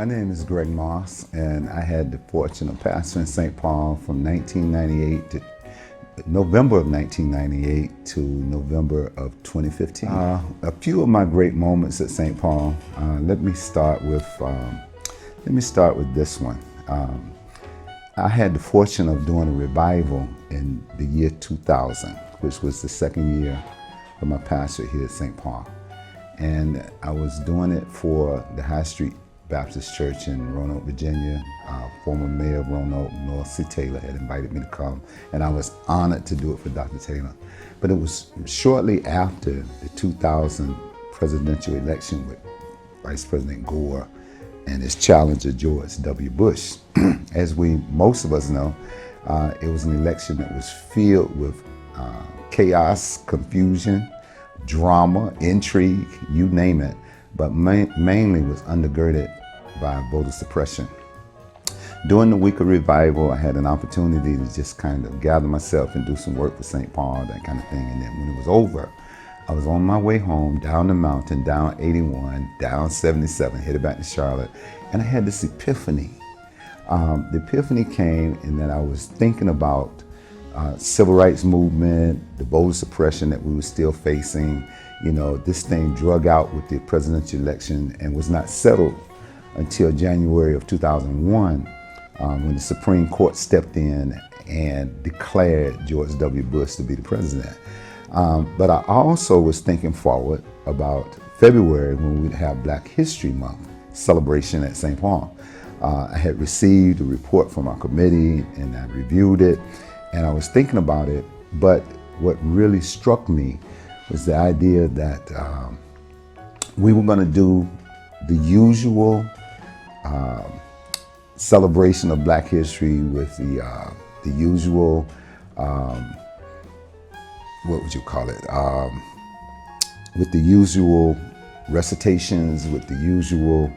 My name is Greg Moss, and I had the fortune of pastoring St. Paul from 1998 to November of 1998 to November of 2015. A few of my great moments at St. Paul. Let me start with this one. I had the fortune of doing a revival in the year 2000, which was the second year of my pastorate here at St. Paul. And I was doing it for the High Street Baptist Church in Roanoke, Virginia. Former Mayor of Roanoke, North C. Taylor, had invited me to come, and I was honored to do it for Dr. Taylor. But it was shortly after the 2000 presidential election with Vice President Gore and his challenger, George W. Bush. As most of us know, it was an election that was filled with chaos, confusion, drama, intrigue, you name it, but mainly was undergirded by voter suppression. During the week of revival, I had an opportunity to just kind of gather myself and do some work for St. Paul, that kind of thing. And then when it was over, I was on my way home, down the mountain, down 81, down 77, headed back to Charlotte, and I had this epiphany. The epiphany came in that I was thinking about civil rights movement, the voter suppression that we were still facing. You know, this thing drug out with the presidential election and was not settled until January of 2001, when the Supreme Court stepped in and declared George W. Bush to be the president. But I also was thinking forward about February, when we'd have Black History Month celebration at St. Paul. I had received a report from our committee and I reviewed it, and I was thinking about it, but what really struck me was the idea that we were going to do the usual celebration of Black history with the usual, what would you call it? With the usual recitations, with the usual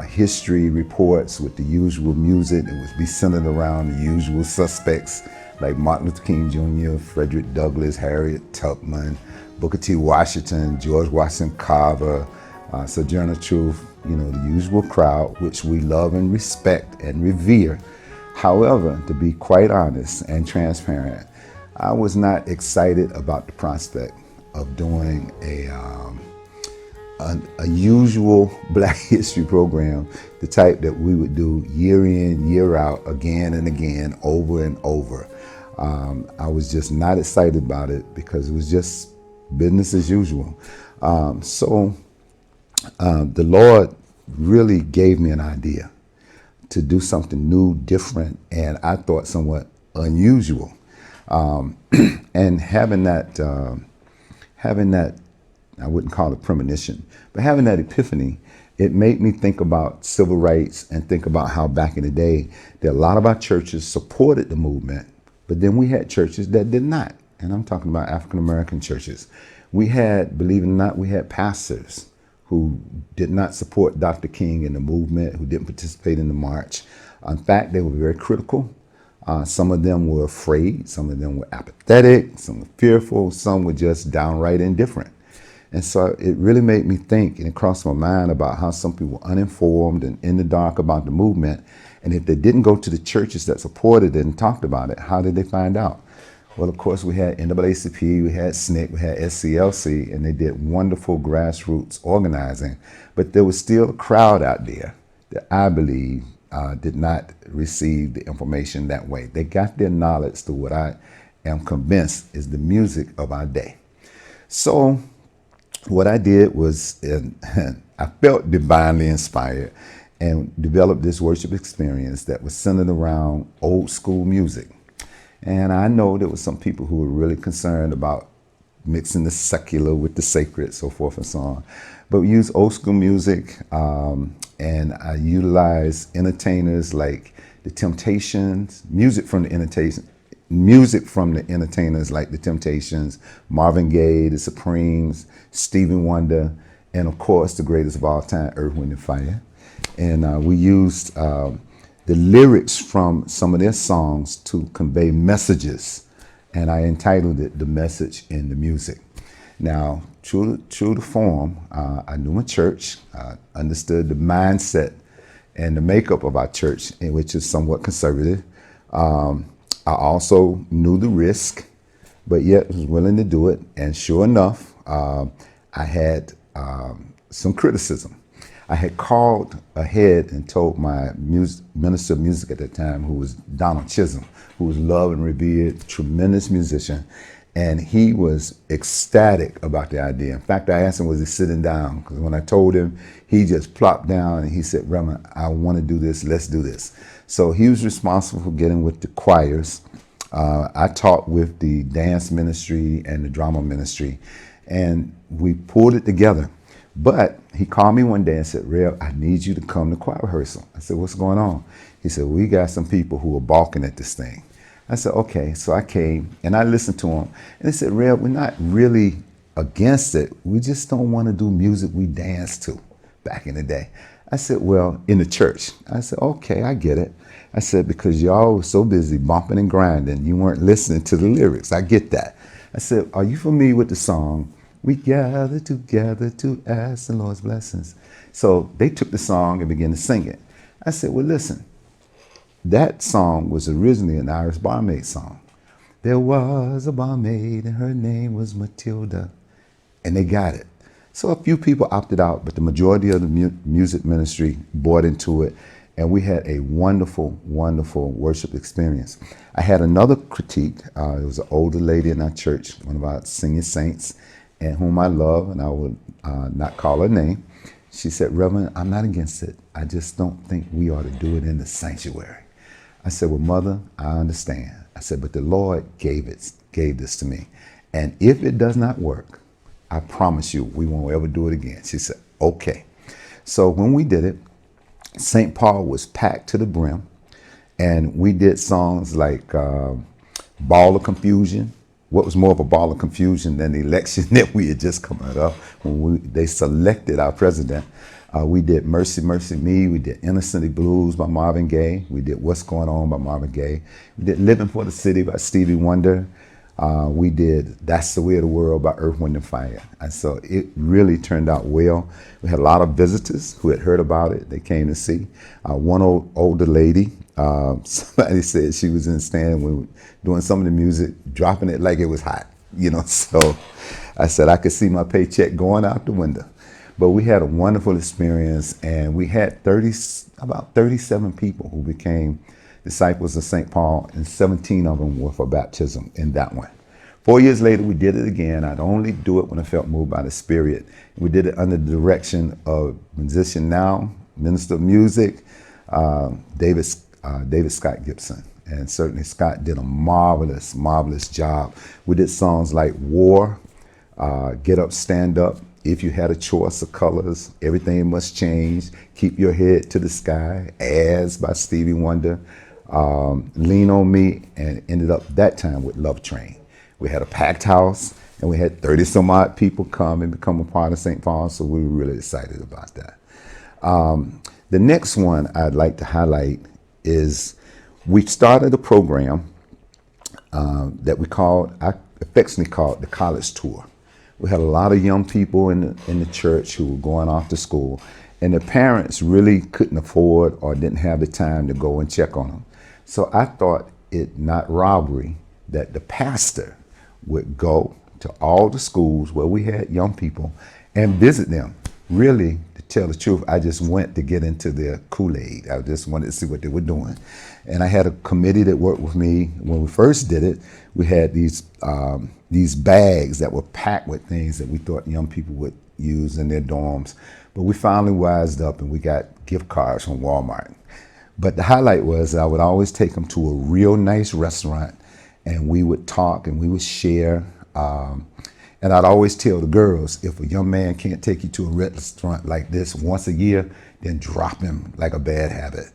history reports, with the usual music. It would be centered around the usual suspects like Martin Luther King Jr., Frederick Douglass, Harriet Tubman, Booker T. Washington, George Washington Carver, Sojourner Truth, you know, the usual crowd, which we love and respect and revere. However, to be quite honest and transparent, I was not excited about the prospect of doing a usual Black History program, the type that we would do year in, year out, again and again, over and over. I was just not excited about it because it was just business as usual. So the Lord really gave me an idea to do something new, different, and I thought somewhat unusual. And having that, I wouldn't call it premonition, but having that epiphany, it made me think about civil rights and think about how back in the day, that a lot of our churches supported the movement, but then we had churches that did not. And I'm talking about African-American churches. We had, believe it or not, we had pastors who did not support Dr. King and the movement, who didn't participate in the march. In fact, they were very critical. Some of them were afraid, some of them were apathetic, some were fearful, some were just downright indifferent. And so it really made me think, and it crossed my mind about how some people were uninformed and in the dark about the movement. And if they didn't go to the churches that supported it and talked about it, how did they find out? Well, of course, we had NAACP, we had SNCC, we had SCLC, and they did wonderful grassroots organizing. But there was still a crowd out there that I believe did not receive the information that way. They got their knowledge through what I am convinced is the music of our day. So what I did was, I felt divinely inspired and developed this worship experience that was centered around old school music. And I know there were some people who were really concerned about mixing the secular with the sacred, so forth and so on. But we used old school music, and I utilized entertainers like the Temptations, music from the entertainers like the Temptations, Marvin Gaye, the Supremes, Stevie Wonder, and of course the greatest of all time, Earth, Wind and Fire. And we used the lyrics from some of their songs to convey messages, and I entitled it "The Message in the Music." Now, true to form, I knew my church, understood the mindset and the makeup of our church, which is somewhat conservative. I also knew the risk, but yet was willing to do it. And sure enough, I had some criticism. I had called ahead and told my minister of music at that time, who was Donald Chisholm, who was loved and revered, tremendous musician. And he was ecstatic about the idea. In fact, I asked him, was he sitting down? Because when I told him, he just plopped down and he said, Reverend, I want to do this, let's do this. So he was responsible for getting with the choirs. I taught with the dance ministry and the drama ministry, and we pulled it together. But he called me one day and said, Rev, I need you to come to choir rehearsal. I said, what's going on? He said, we got some people who are balking at this thing. I said, okay. So I came and I listened to him. And he said, Rev, we're not really against it. We just don't want to do music we danced to back in the day. I said, well, in the church. I said, okay, I get it. I said, because y'all were so busy bumping and grinding, you weren't listening to the lyrics. I get that. I said, are you familiar with the song, we gather together to ask the Lord's blessings? So they took the song and began to sing it. I said, well, listen, that song was originally an Irish barmaid song. There was a barmaid and her name was Matilda. And they got it. So a few people opted out, but the majority of the music ministry bought into it. And we had a wonderful, wonderful worship experience. I had another critique. It was an older lady in our church, one of our senior saints, and whom I love, and I would not call her name. She said, Reverend, I'm not against it. I just don't think we ought to do it in the sanctuary. I said, well, Mother, I understand. I said, but the Lord gave this to me. And if it does not work, I promise you we won't ever do it again. She said, okay. So when we did it, St. Paul was packed to the brim, and we did songs like Ball of Confusion. What was more of a ball of confusion than the election that we had just come out of when they selected our president. We did Mercy, Mercy Me. We did Innocently Blues by Marvin Gaye. We did What's Going On by Marvin Gaye. We did Living for the City by Stevie Wonder. We did That's the Way of the World by Earth, Wind and Fire. And so it really turned out well. We had a lot of visitors who had heard about it. They came to see. One older lady, somebody said she was in the stand when we were doing some of the music, dropping it like it was hot, So I said I could see my paycheck going out the window. But we had a wonderful experience, and we had about 37 people who became disciples of St. Paul, and 17 of them were for baptism in that one. 4 years later, we did it again. I'd only do it when I felt moved by the Spirit. We did it under the direction of musician now, minister of music, David Scott Gibson. And certainly Scott did a marvelous, marvelous job. We did songs like War, Get Up, Stand Up, If You Had a Choice of Colors, Everything Must Change, Keep Your Head to the Sky, As by Stevie Wonder, Lean on Me, and ended up that time with Love Train. We had a packed house, and we had 30 some odd people come and become a part of St. Paul, so we were really excited about that. The next one I'd like to highlight is we started a program that I affectionately called the College Tour. We had a lot of young people in the church who were going off to school, and the parents really couldn't afford or didn't have the time to go and check on them. So I thought it not robbery that the pastor would go to all the schools where we had young people and visit them. Really, to tell the truth, I just went to get into their Kool-Aid. I just wanted to see what they were doing. And I had a committee that worked with me. When we first did it, we had these bags that were packed with things that we thought young people would use in their dorms. But we finally wised up and we got gift cards from Walmart. But the highlight was I would always take them to a real nice restaurant, and we would talk and we would share. And I'd always tell the girls, if a young man can't take you to a restaurant like this once a year, then drop him like a bad habit.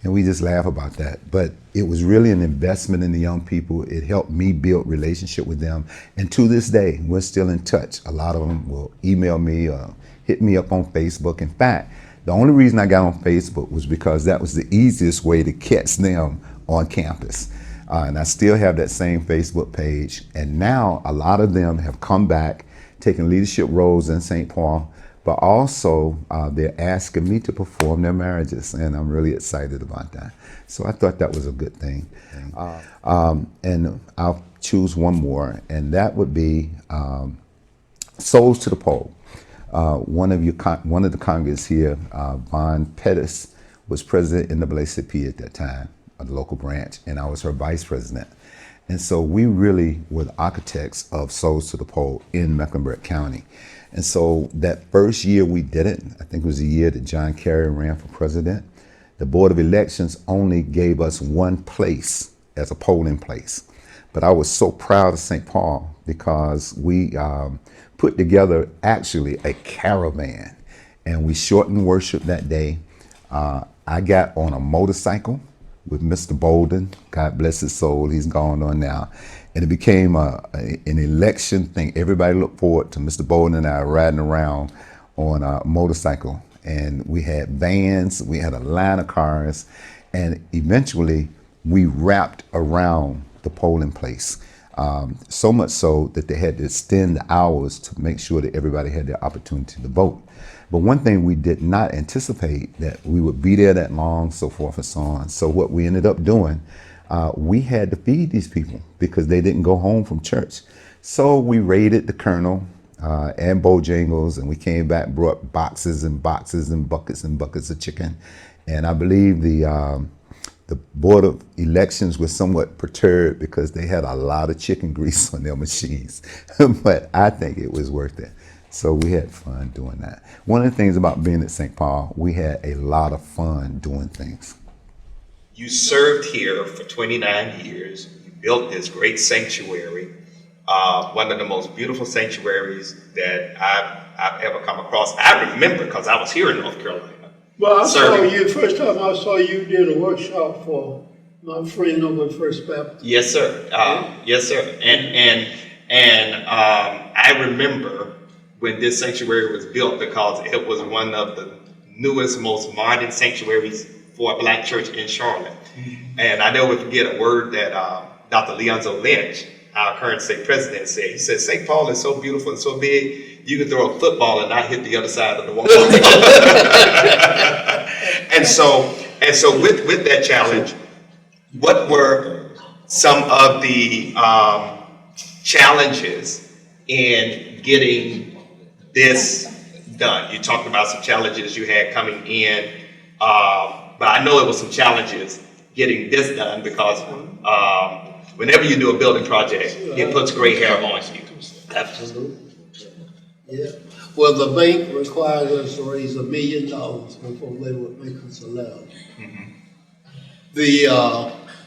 And we just laugh about that. But it was really an investment in the young people. It helped me build relationship with them. And to this day, we're still in touch. A lot of them will email me or hit me up on Facebook. In fact, the only reason I got on Facebook was because that was the easiest way to catch them on campus. And I still have that same Facebook page. And now a lot of them have come back, taken leadership roles in St. Paul. but also they're asking me to perform their marriages, and I'm really excited about that. So I thought that was a good thing. And I'll choose one more, and that would be Souls to the Pole. One of the congregants here, Von Pettis, was president in the NAACP at that time, of the local branch, and I was her vice president. And so we really were the architects of Souls to the Pole in Mecklenburg County. And so that first year we did it, I think it was the year that John Kerry ran for president, the Board of Elections only gave us one place as a polling place. But I was so proud of St. Paul because we put together actually a caravan, and we shortened worship that day. I got on a motorcycle with Mr. Bolden, God bless his soul, he's gone on now. And it became an election thing. Everybody looked forward to Mr. Bolden and I riding around on a motorcycle. And we had vans, we had a line of cars, and eventually we wrapped around the polling place. So much so that they had to extend the hours to make sure that everybody had the opportunity to vote. But one thing we did not anticipate, that we would be there that long, so forth and so on. So what we ended up doing, we had to feed these people because they didn't go home from church. So we raided the Colonel and Bojangles, and we came back, brought boxes and boxes and buckets of chicken. And I believe the Board of Elections was somewhat perturbed because they had a lot of chicken grease on their machines. But I think it was worth it. So we had fun doing that. One of the things about being at St. Paul, we had a lot of fun doing things. You served here for 29 years. You built this great sanctuary, one of the most beautiful sanctuaries that I've ever come across. I remember because I was here in North Carolina. Well, I saw you, first time I saw you did a workshop for my friend over at First Baptist. Yes, sir. Yes, sir. And I remember when this sanctuary was built because it was one of the newest, most modern sanctuaries for a black church in Charlotte. Mm-hmm. And I never forget a word that Dr. Leonzo Lynch, our current state president, said. He said, St. Paul is so beautiful and so big, you can throw a football and not hit the other side of the wall. and so with that challenge, what were some of the challenges in getting this done? You talked about some challenges you had coming in, but I know it was some challenges getting this done because whenever you do a building project, it puts gray hair on you. Absolutely. Yeah. Well, the bank required us to raise $1 million before they would make us a loan. Mm-hmm. The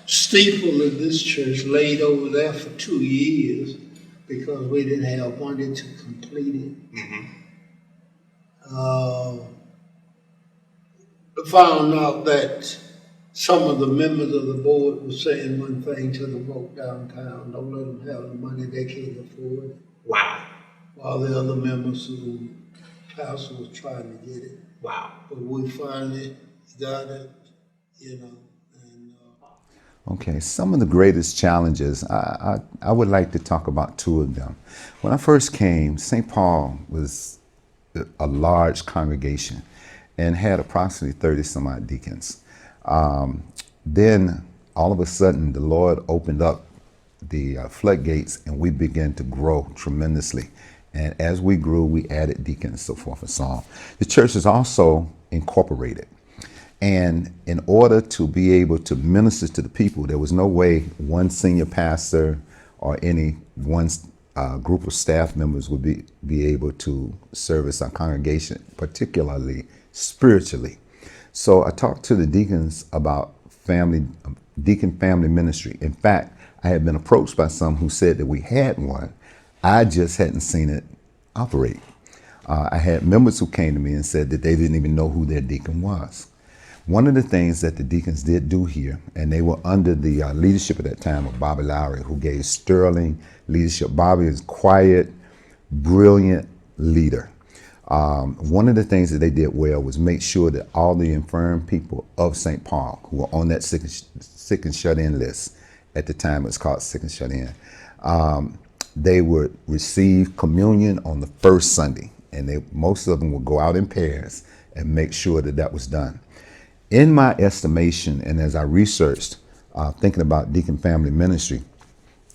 steeple in this church laid over there for 2 years because we didn't have money to complete it. Mm-hmm. Found out that some of the members of the board were saying one thing to the folk downtown: don't let them have the money they can't afford. Wow. While the other members who pastor was trying to get it. Wow. But we finally got it, you know. And, Okay, some of the greatest challenges, I would like to talk about two of them. When I first came, St. Paul was a large congregation and had approximately 30 some odd deacons. Then all of a sudden the Lord opened up the floodgates and we began to grow tremendously. And as we grew, we added deacons, so forth and so on. The church is also incorporated. And in order to be able to minister to the people, there was no way one senior pastor or any one group of staff members would be able to service our congregation, particularly spiritually. So I talked to the deacons about deacon family ministry. In fact, I had been approached by some who said that we had one. I just hadn't seen it operate. I had members who came to me and said that they didn't even know who their deacon was. One of the things that the deacons did do here, and they were under the leadership at that time of Bobby Lowry, who gave sterling leadership. Bobby is quiet, brilliant leader. One of the things that they did well was make sure that all the infirm people of St. Paul who were on that sick and shut-in list, at the time it was called sick and shut-in, they would receive communion on the first Sunday. and most of them would go out in pairs and make sure that that was done. In my estimation, and as I researched, thinking about Deacon Family Ministry,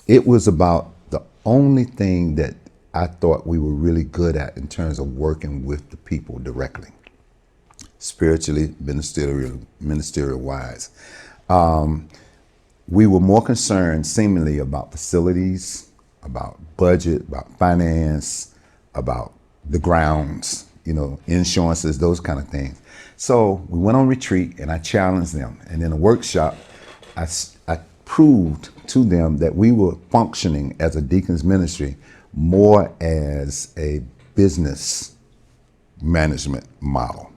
it was about the only thing that I thought we were really good at in terms of working with the people directly, spiritually, ministerial wise. We were more concerned seemingly about facilities, about budget, about finance, about the grounds, insurances, those kind of things. So we went on retreat and I challenged them. And in a workshop, I proved to them that we were functioning as a deacon's ministry more as a business management model.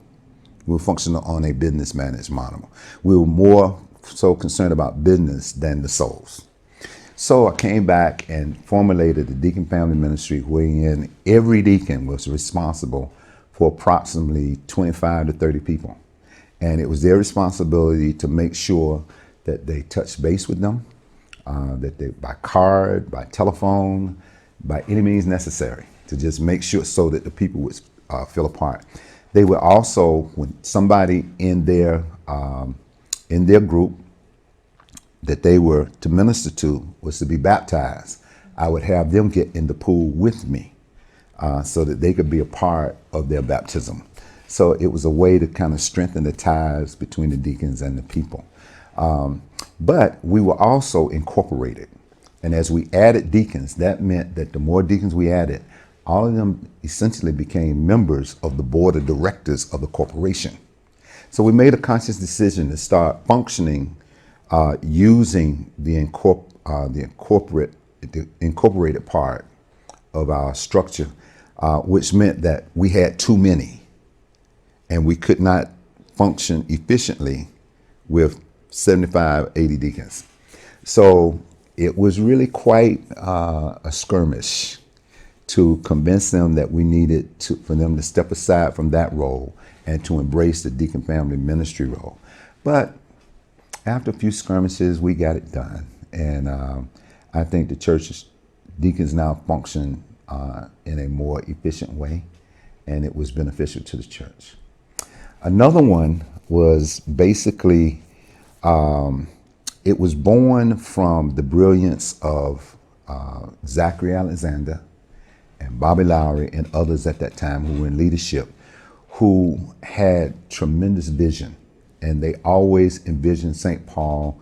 We were functioning on a business management model. We were more so concerned about business than the souls. So I came back and formulated the Deacon Family Ministry, wherein every deacon was responsible for approximately 25 to 30 people. And it was their responsibility to make sure that they touched base with them, that they, by card, by telephone, by any means necessary, to just make sure so that the people would feel a part. They would also, when somebody in their group that they were to minister to was to be baptized, I would have them get in the pool with me so that they could be a part of their baptism. So it was a way to kind of strengthen the ties between the deacons and the people. But we were also incorporated. And as we added deacons, that meant that the more deacons we added, all of them essentially became members of the board of directors of the corporation. So we made a conscious decision to start functioning using the incorporated part of our structure, which meant that we had too many and we could not function efficiently with 75, 80 deacons. So it was really quite a skirmish to convince them that we needed for them to step aside from that role and to embrace the Deacon Family Ministry role. But after a few skirmishes, we got it done. And I think the church's deacons now function in a more efficient way, and it was beneficial to the church. Another one was basically, it was born from the brilliance of Zachary Alexander and Bobby Lowry and others at that time who were in leadership, who had tremendous vision. And they always envisioned St. Paul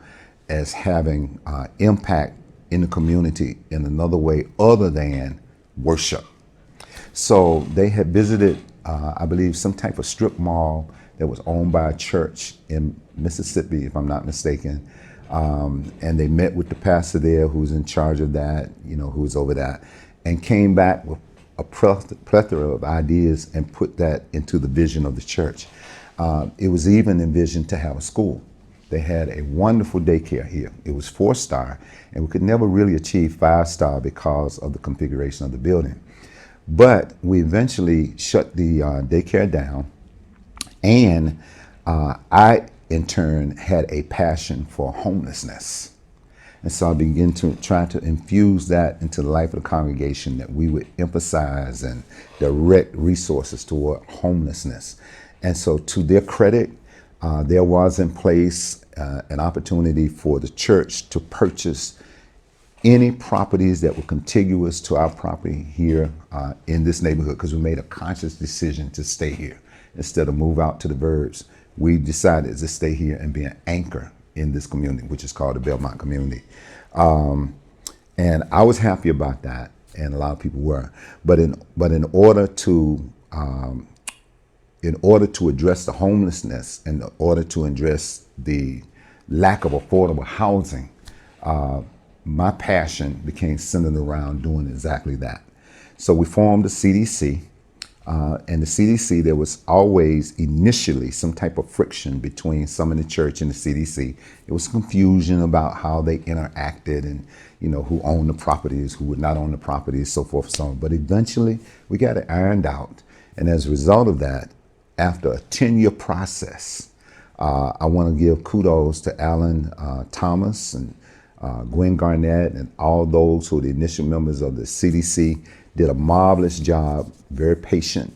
as having impact in the community in another way other than worship. So they had visited, I believe, some type of strip mall that was owned by a church in Mississippi, if I'm not mistaken. And they met with the pastor there who's in charge of that, who's over that, and came back with a plethora of ideas and put that into the vision of the church. It was even envisioned to have a school. They had a wonderful daycare here. It was 4-star, and we could never really achieve 5-star because of the configuration of the building. But we eventually shut the daycare down, and I, in turn, had a passion for homelessness. And so I began to try to infuse that into the life of the congregation, that we would emphasize and direct resources toward homelessness. And so to their credit, there was in place an opportunity for the church to purchase any properties that were contiguous to our property here in this neighborhood, because we made a conscious decision to stay here. Instead of move out to the burbs, we decided to stay here and be an anchor in this community, which is called the Belmont community. And I was happy about that, and a lot of people were. But in order to address the homelessness, in order to address the lack of affordable housing, my passion became centered around doing exactly that. So we formed the CDC, and the CDC, there was always initially some type of friction between some in the church and the CDC. It was confusion about how they interacted and, who owned the properties, who would not own the properties, so forth and so on. But eventually we got it ironed out. And as a result of that, after a 10-year process, I want to give kudos to Alan Thomas and Gwen Garnett and all those who were the initial members of the CDC did a marvelous job, very patient.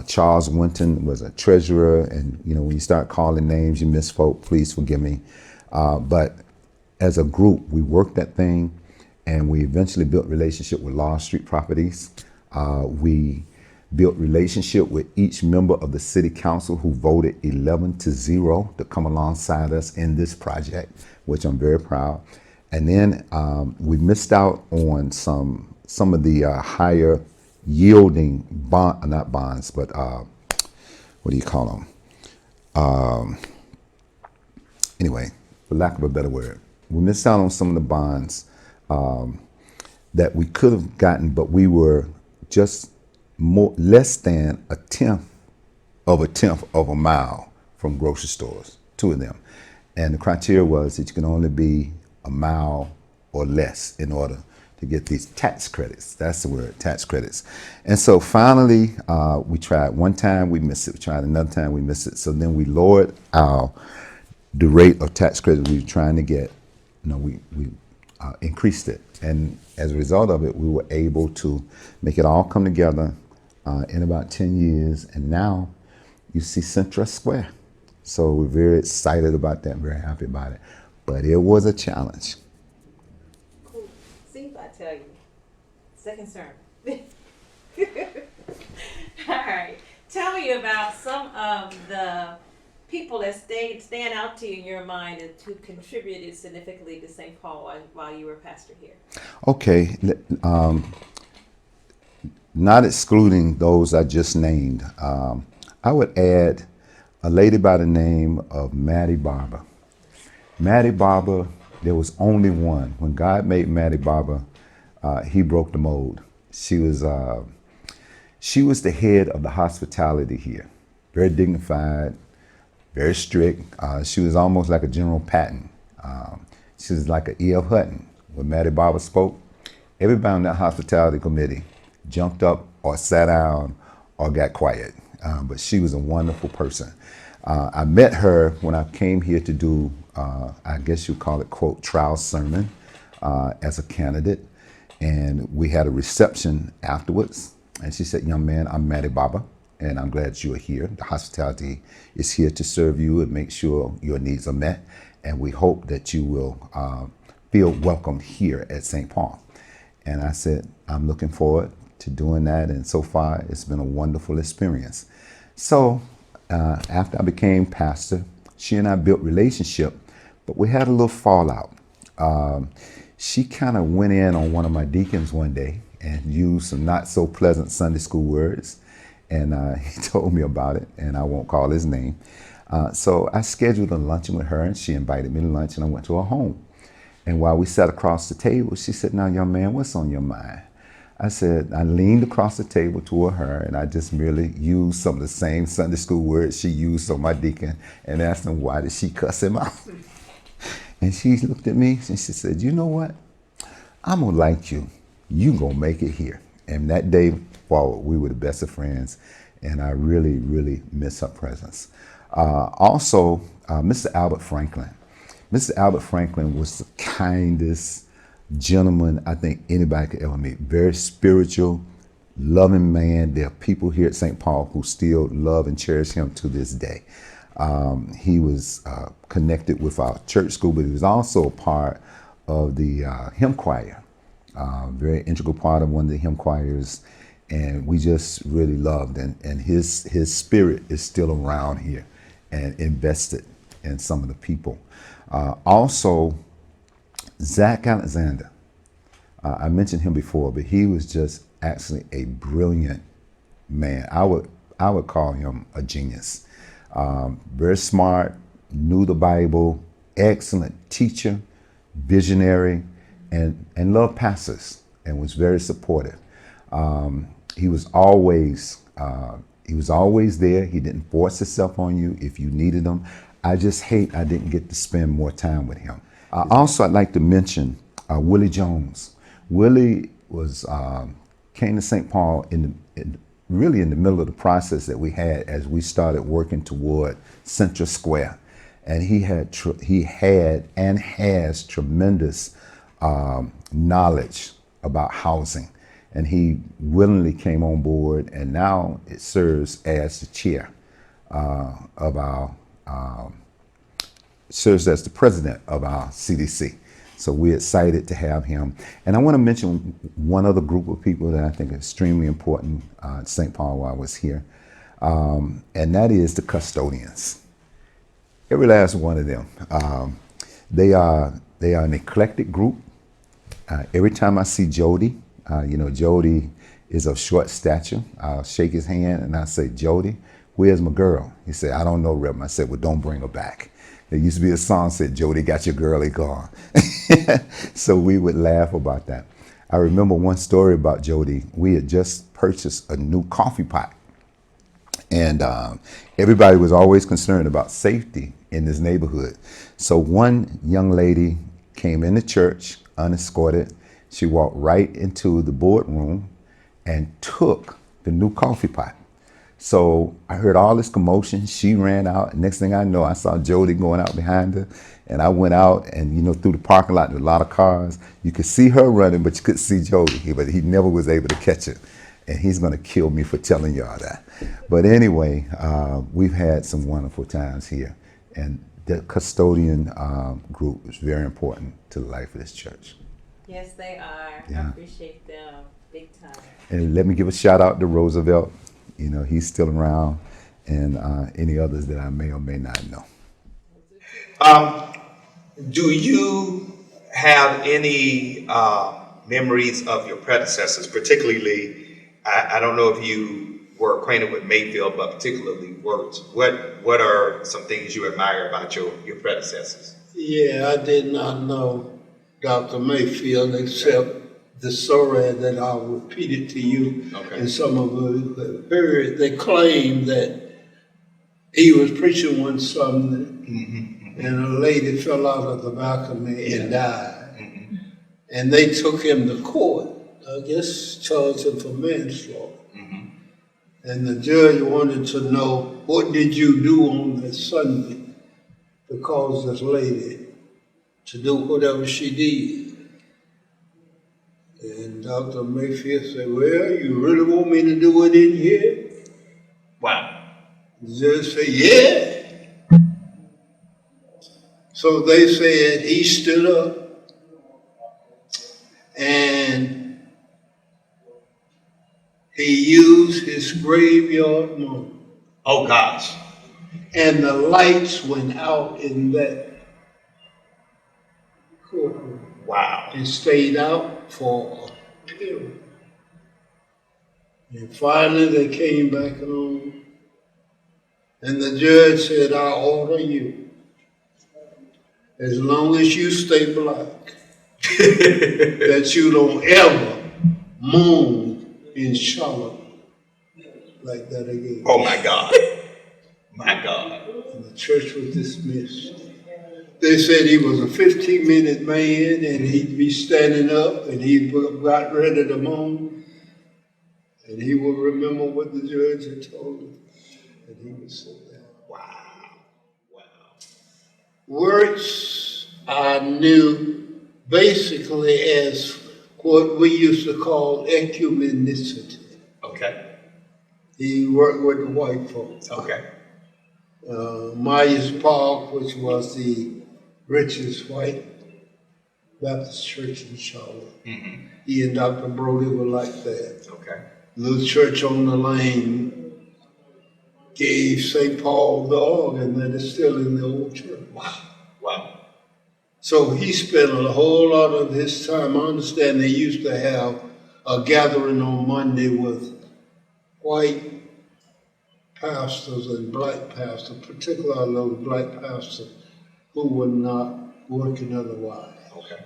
Charles Winton was a treasurer, and when you start calling names, you miss folk, please forgive me. But as a group, we worked that thing, and we eventually built relationship with Law Street Properties. We built relationship with each member of the city council who voted 11-0 to come alongside us in this project, which I'm very proud. And then we missed out on some of the higher yielding not bonds, but what do you call them? Anyway, for lack of a better word, we missed out on some of the bonds that we could have gotten, but we were just less than a tenth of a mile from grocery stores, two of them. And the criteria was that you can only be a mile or less in order to get these tax credits. That's the word, tax credits. And so finally, we tried one time, we missed it. We tried another time, we missed it. So then we lowered the rate of tax credit we were trying to get. We increased it. And as a result of it, we were able to make it all come together in about 10 years. And now you see Central Square. So we're very excited about that, very happy about it. But it was a challenge. Cool. See if I tell you. Second sermon. All right. Tell me about some of the people that stand out to you in your mind and who contributed significantly to St. Paul while you were pastor here. Okay. Not excluding those I just named, I would add a lady by the name of Maddie Barber. Maddie Barber, there was only one. When God made Maddie Barber, he broke the mold. She was the head of the hospitality here. Very dignified, very strict. She was almost like a General Patton. She was like an E.F. Hutton. When Maddie Barber spoke, everybody on that hospitality committee jumped up or sat down or got quiet. But she was a wonderful person. I met her when I came here to do, I guess you call it, quote, trial sermon as a candidate. And we had a reception afterwards. And she said, "Young man, I'm Maddie Barber, and I'm glad you are here. The hospitality is here to serve you and make sure your needs are met. And we hope that you will feel welcomed here at St. Paul." And I said, "I'm looking forward to doing that." And so far, it's been a wonderful experience. So after I became pastor, she and I built relationship, but we had a little fallout. She kind of went in on one of my deacons one day and used some not so pleasant Sunday school words. And he told me about it, and I won't call his name. So I scheduled a luncheon with her, and she invited me to lunch, and I went to her home. And while we sat across the table, she said, "Now, young man, what's on your mind?" I leaned across the table toward her, and I just merely used some of the same Sunday school words she used on my deacon and asked him, why did she cuss him out? And she looked at me and she said, "You know what? I'm going to like you. You going to make it here." And that day forward, we were the best of friends, and I really, really miss her presence. Also, Mr. Albert Franklin. Mr. Albert Franklin was the kindest gentleman I think anybody could ever meet. Very spiritual, loving man. There are people here at St. Paul who still love and cherish him to this day. He was connected with our church school, but he was also a part of the hymn choir. Very integral part of one of the hymn choirs, and we just really loved. And his spirit is still around here and invested in some of the people. Also, Zach Alexander. I mentioned him before, but he was just actually a brilliant man. I would call him a genius. Very smart, knew the Bible, excellent teacher, visionary, and loved pastors, and was very supportive. He was always there. He didn't force himself on you if you needed him. I just hate I didn't get to spend more time with him. Also, I'd like to mention Willie Jones. Willie came to St. Paul really in the middle of the process that we had as we started working toward Central Square, and he had and has tremendous knowledge about housing, And he willingly came on board, and now it serves as the chair of our, serves as the president of our CDC. So we're excited to have him. And I want to mention one other group of people that I think are extremely important at St. Paul while I was here, and that is the custodians. Every last one of them. They are an eclectic group. Every time I see Jody, Jody is of short stature. I'll shake his hand and I say, Jody, where's my girl? He said, I don't know, Reverend. I said, well, don't bring her back. There used to be a song that said, Jody got your girlie gone. So we would laugh about that. I remember one story about Jody. We had just purchased a new coffee pot. And everybody was always concerned about safety in this neighborhood. So one young lady came into church unescorted. She walked right into the boardroom and took the new coffee pot. So I heard all this commotion. She ran out. Next thing I know, I saw Jody going out behind her. And I went out and, through the parking lot, there were a lot of cars. You could see her running, but you couldn't see Jody. But he never was able to catch her. And he's going to kill me for telling y'all that. But anyway, we've had some wonderful times here. And the custodian group is very important to the life of this church. Yes, they are. Yeah. I appreciate them big time. And let me give a shout out to Roosevelt. He's still around, and any others that I may or may not know. Do you have any memories of your predecessors, particularly, I don't know if you were acquainted with Mayfield, but particularly Wirtz. What are some things you admire about your predecessors? Yeah, I did not know Dr. Mayfield except the story that I'll repeat it to you. Okay. And some of you have heard, they claim that he was preaching one Sunday and a lady fell out of the balcony and died. And they took him to court, I guess charged him for manslaughter. And the judge wanted to know, what did you do on that Sunday to cause this lady to do whatever she did? And Dr. Mayfield said, well, you really want me to do it in here? Wow. The judge said, yeah. So they said he stood up and he used his graveyard money. Oh, gosh. And the lights went out in that courtroom. Wow. And stayed out for a period. And finally they came back on. And the judge said, I order you, as long as you stay black, that you don't ever move in Charlotte like that again. Oh, my God. My God. And the church was dismissed. They said he was a 15-minute man and he'd be standing up and he got ready to moan. And he would remember what the judge had told him. And he would sit down. Wow. Wow. Wirtz I knew basically as what we used to call ecumenicity. Okay. He worked with the white folks. Okay. Myers Park, which was the richest white Baptist church in Charlotte. He and Dr. Brody were like that. Okay. Little church on the lane gave St. Paul the organ that is still in the old church. Wow. Wow. So he spent a whole lot of his time. I understand they used to have a gathering on Monday with white pastors and black pastors, particularly those black pastors who were not working otherwise. Okay.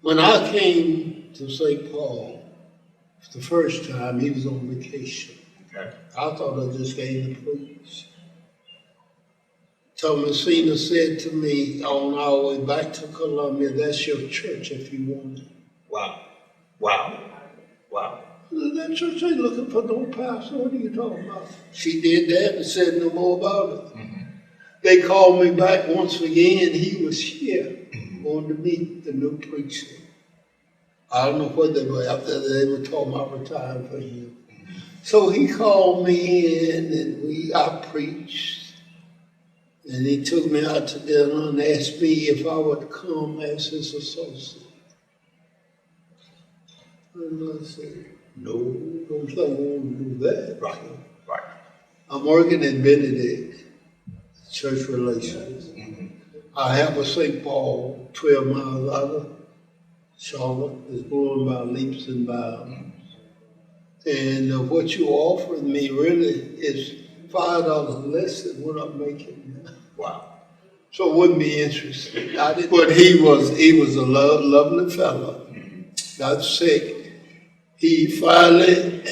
When I came to St. Paul the first time, he was on vacation. Okay. I thought I just came to preach. Thomasina said to me on our way back to Columbia, that's your church if you want it. Wow. Wow. Wow. That church ain't looking for no pastor. What are you talking about? She did that and said no more about it. They called me back once again. He was here. wanted to meet the new preacher. I don't know what they were after they were talking about retiring for him. So he called me in and I preached. And he took me out to dinner and asked me if I would come as his associate. And I said, no, don't think I want to do that. Right. Right. I'm working in Benedict, church relations. I have a St. Paul 12 miles out of Charlotte. It's growing by leaps and bounds. And what you're offering me really is $5 less than what I'm making now. Wow. So I wouldn't be interested. But he was a lovely fellow. Got sick. He finally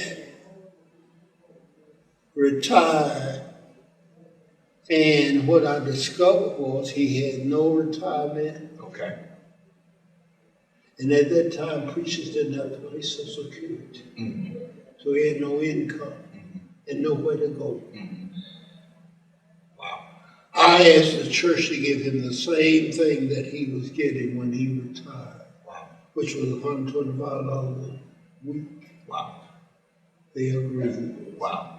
retired. And what I discovered was he had no retirement. Okay. And at that time, preachers didn't have to pay Social Security. So he had no income and nowhere to go. Wow. I asked the church to give him the same thing that he was getting when he retired, Wow. which was $125 a week. Wow. They agreed. Wow.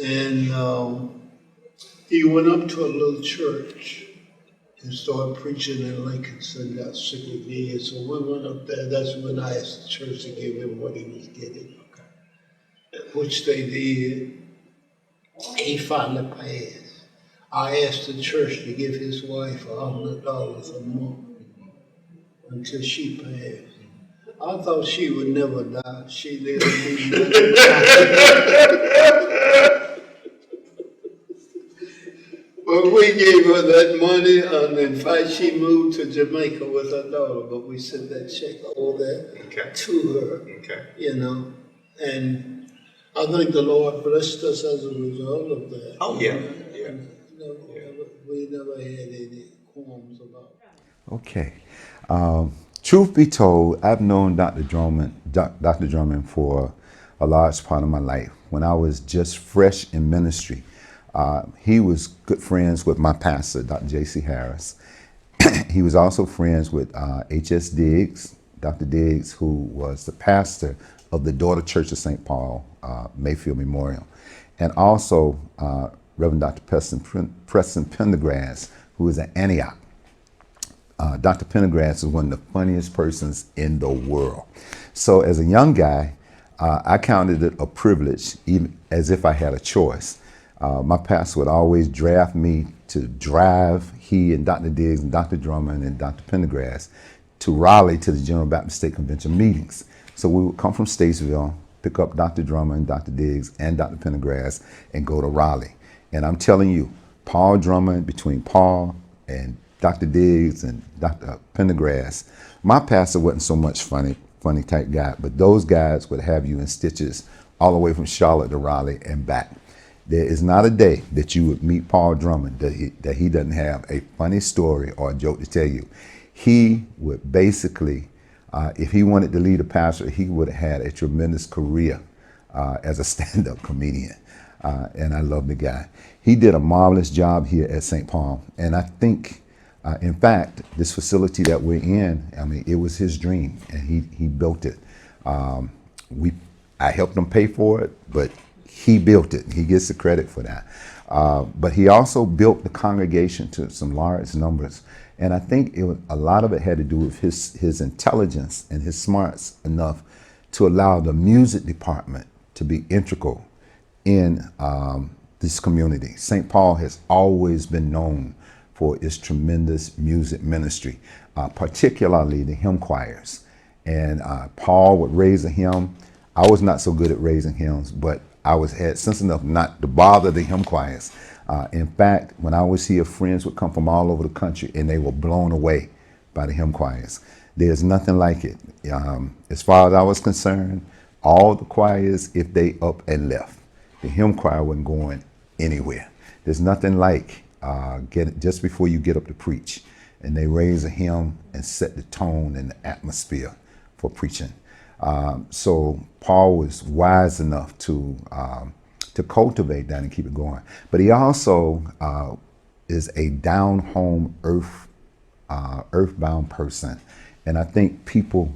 And he went up to a little church and started preaching in Lincoln, and got sick again. So we went up there. That's when I asked the church to give him what he was getting, which they did. He finally passed. I asked the church to give his wife $100 a month until she passed. I thought she would never die. She lived to be 90. But we gave her that money, and in fact, she moved to Jamaica with her daughter. But we sent that check over there to her, you know. And I think the Lord blessed us as a result of that. Oh, yeah. We never had any qualms about it. Okay. Truth be told, I've known Dr. Drummond for a large part of my life. When I was just fresh in ministry, he was good friends with my pastor, Dr. J.C. Harris. He was also friends with H.S. Diggs, Dr. Diggs, who was the pastor of the daughter church of St. Paul, Mayfield Memorial, and also Reverend Dr. Preston Pendergrass, who is at Antioch. Dr. Pendergrass is one of the funniest persons in the world. So as a young guy, I counted it a privilege, even as if I had a choice. My pastor would always draft me to drive he and Dr. Diggs and Dr. Drummond and Dr. Pendergrass to Raleigh to the General Baptist State Convention meetings. So we would come from Statesville, pick up Dr. Drummond, Dr. Diggs, and Dr. Pendergrass and go to Raleigh. And I'm telling you, Paul Drummond, between Paul and Dr. Diggs and Dr. Pendergrass, my pastor wasn't so much funny type guy, but those guys would have you in stitches all the way from Charlotte to Raleigh and back. There is not a day that you would meet Paul Drummond that he doesn't have a funny story or a joke to tell you. He would basically, if he wanted to lead a pastor, he would have had a tremendous career as a stand-up comedian. And I love the guy. He did a marvelous job here at St. Paul. And I think, in fact, this facility that we're in, I mean, it was his dream, and he built it. I helped him pay for it, but he built it. He gets the credit for that. But he also built the congregation to some large numbers. And I think a lot of it had to do with his intelligence and his smarts enough to allow the music department to be integral in this community. St. Paul has always been known for its tremendous music ministry, particularly the hymn choirs. And Paul would raise a hymn. I was not so good at raising hymns, but I had sense enough not to bother the hymn choirs. In fact, when I was here, friends would come from all over the country and they were blown away by the hymn choirs. There's nothing like it. As far as I was concerned, all the choirs, if they up and left, the hymn choir wasn't going anywhere. There's nothing like just before you get up to preach, and they raise a hymn and set the tone and the atmosphere for preaching. So Paul was wise enough to cultivate that and keep it going. But he also is a down-home, earthbound person. And I think people